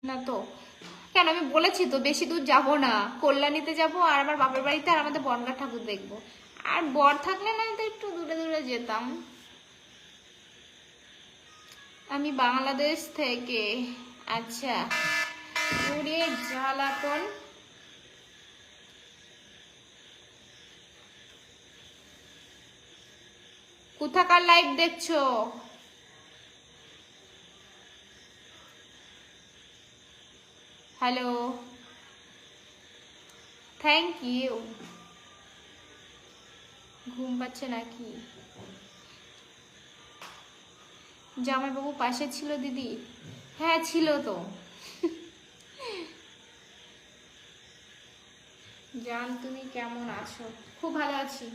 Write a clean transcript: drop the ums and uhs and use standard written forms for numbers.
না তো কেন, আমি বলেছি তো বেশি দূর যাব না, কল্যাণীতে যাব আর আমার বাপের বাড়িতে আর আমাদের বনগাঁ ঠাকুর দেখবো। আর বর থাকলে না তো একটু দূরে দূরে যেতাম। আমি বাংলাদেশ থেকে। আচ্ছা, দূরে জ্বালাতন। কোথাকার লাইভ দেখছো? Hello, thank you. ঘুম পাচ্ছে নাকি? জামাইবাবু পাশে ছিল দিদি? হ্যাঁ ছিল তো। জান তুমি কেমন আছো? খুব ভালো আছি।